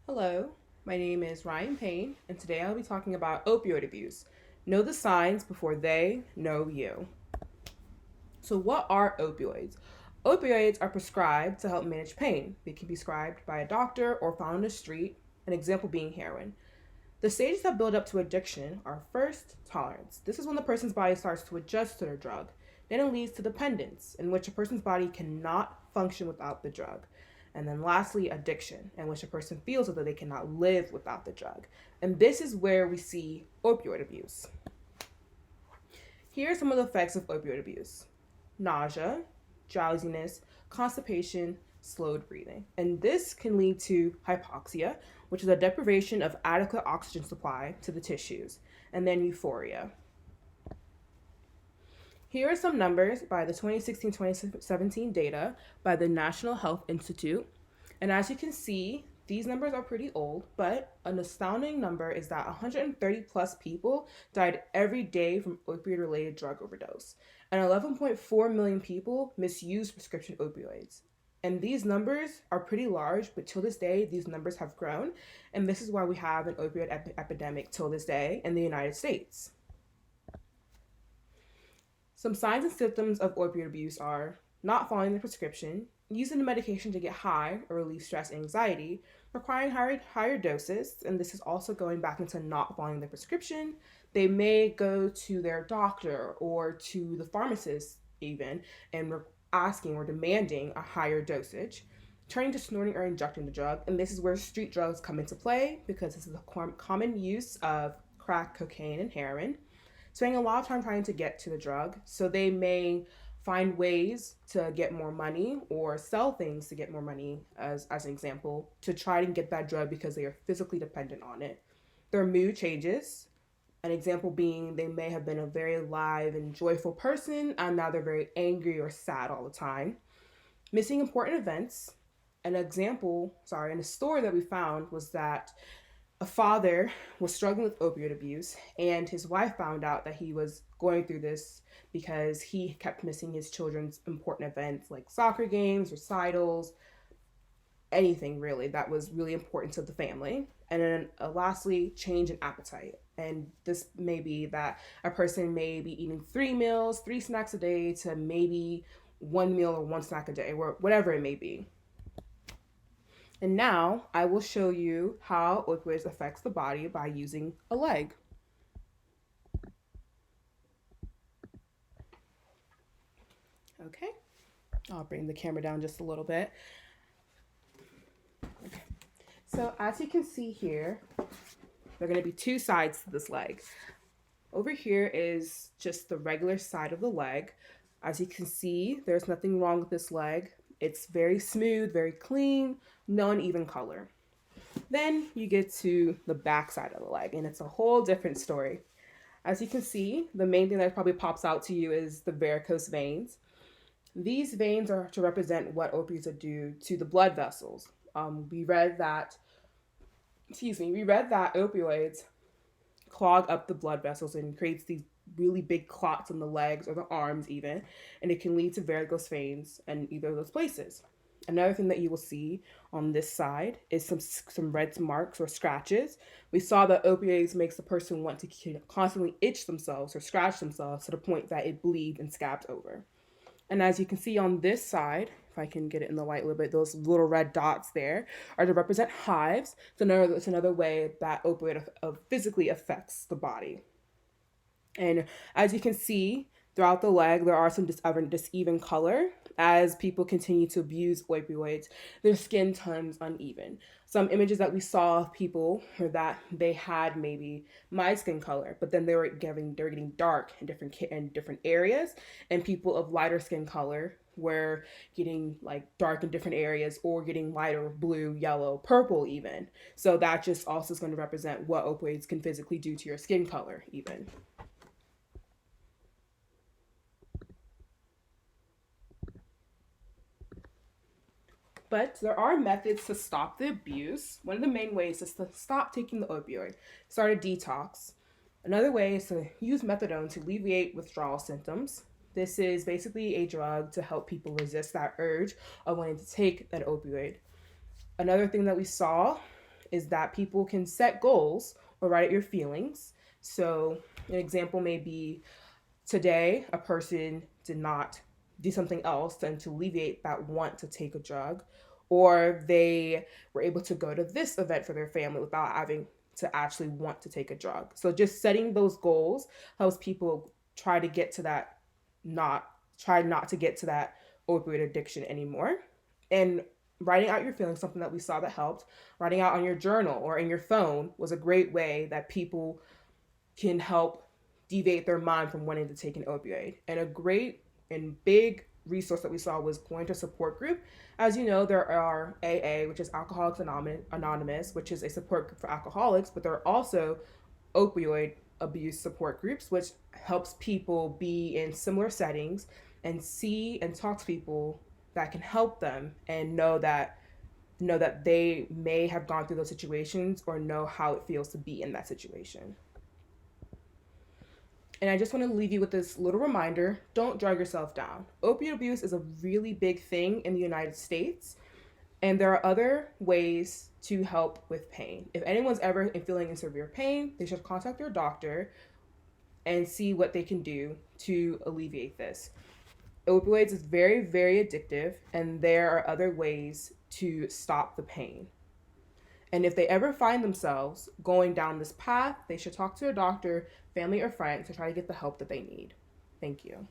Hello, my name is Ryan Payne, and today I'll be talking about opioid abuse. Know the signs before they know you. So, what are opioids? Opioids are prescribed to help manage pain. They can be prescribed by a doctor or found on the street, an example being heroin. The stages that build up to addiction are first, tolerance. This is when the person's body starts to adjust to their drug. Then it leads to dependence, in which a person's body cannot function without the drug. And then lastly, addiction, in which a person feels as though they cannot live without the drug. And this is where we see opioid abuse. Here are some of the effects of opioid abuse: nausea, drowsiness, constipation, slowed breathing. And this can lead to hypoxia, which is a deprivation of adequate oxygen supply to the tissues, and then euphoria. Here are some numbers by the 2016-2017 data by the National Health Institute. And as you can see, these numbers are pretty old, but an astounding number is that 130 plus people died every day from opioid related drug overdose, and 11.4 million people misuse prescription opioids. And these numbers are pretty large, but till this day, these numbers have grown. And this is why we have an opioid epidemic till this day in the United States. Some signs and symptoms of opioid abuse are not following the prescription, using the medication to get high or relieve stress and anxiety, requiring higher doses, and this is also going back into not following the prescription. They may go to their doctor or to the pharmacist even and asking or demanding a higher dosage, turning to snorting or injecting the drug, and this is where street drugs come into play because this is a common use of crack, cocaine, and heroin. Spending a lot of time trying to get to the drug, so they may find ways to get more money or sell things to get more money, as an example, to try to get that drug because they are physically dependent on it. Their mood changes. An example being they may have been a very live and joyful person, and now they're very angry or sad all the time. Missing important events. And a story that we found was that a father was struggling with opioid abuse, and his wife found out that he was going through this because he kept missing his children's important events like soccer games, recitals, anything really that was really important to the family. And then lastly, change in appetite. And this may be that a person may be eating 3 meals, 3 snacks a day, to maybe 1 meal or 1 snack a day, or whatever it may be. And now I will show you how opioids affects the body by using a leg. Okay, I'll bring the camera down just a little bit. Okay. So as you can see here, there are going to be two sides to this leg. Over here is just the regular side of the leg. As you can see, there's nothing wrong with this leg. It's very smooth, very clean, no uneven color. Then you get to the back side of the leg, and it's a whole different story. As you can see, the main thing that probably pops out to you is the varicose veins. These veins are to represent what opioids do to the blood vessels. We read that opioids clog up the blood vessels and creates these really big clots in the legs or the arms even, and it can lead to varicose veins in either of those places. Another thing that you will see on this side is some red marks or scratches. We saw that opioids makes the person want to constantly itch themselves or scratch themselves to the point that it bleeds and scabs over. And as you can see on this side, if I can get it in the light a little bit, those little red dots there are to represent hives. It's another way that opioid physically affects the body. And as you can see throughout the leg, there are some diseven color. As people continue to abuse opioids, their skin turns uneven. Some images that we saw of people were that they had maybe my skin color, but then they were getting dark in different areas, and people of lighter skin color were getting like dark in different areas or getting lighter blue, yellow, purple even. So that just also is going to represent what opioids can physically do to your skin color even. But there are methods to stop the abuse. One of the main ways is to stop taking the opioid, start a detox. Another way is to use methadone to alleviate withdrawal symptoms. This is basically a drug to help people resist that urge of wanting to take that opioid. Another thing that we saw is that people can set goals or write out your feelings. So, an example may be today, a person did not do something else and to alleviate that want to take a drug, or they were able to go to this event for their family without having to actually want to take a drug. So just setting those goals helps people try to get to that not try not to get to that opioid addiction anymore. And writing out your feelings, something that we saw that helped, writing out on your journal or in your phone was a great way that people can help deviate their mind from wanting to take an opioid. And a great and big resource that we saw was going to support group. As you know, there are AA, which is Alcoholics Anonymous, which is a support group for alcoholics, but there are also opioid abuse support groups, which helps people be in similar settings and see and talk to people that can help them and know that they may have gone through those situations or know how it feels to be in that situation. And I just want to leave you with this little reminder: don't drug yourself down. Opioid abuse is a really big thing in the United States, and there are other ways to help with pain. If anyone's ever feeling in severe pain, they should contact their doctor and see what they can do to alleviate this. Opioids is very, very addictive, and there are other ways to stop the pain. And if they ever find themselves going down this path, they should talk to a doctor, family, or friend to try to get the help that they need. Thank you.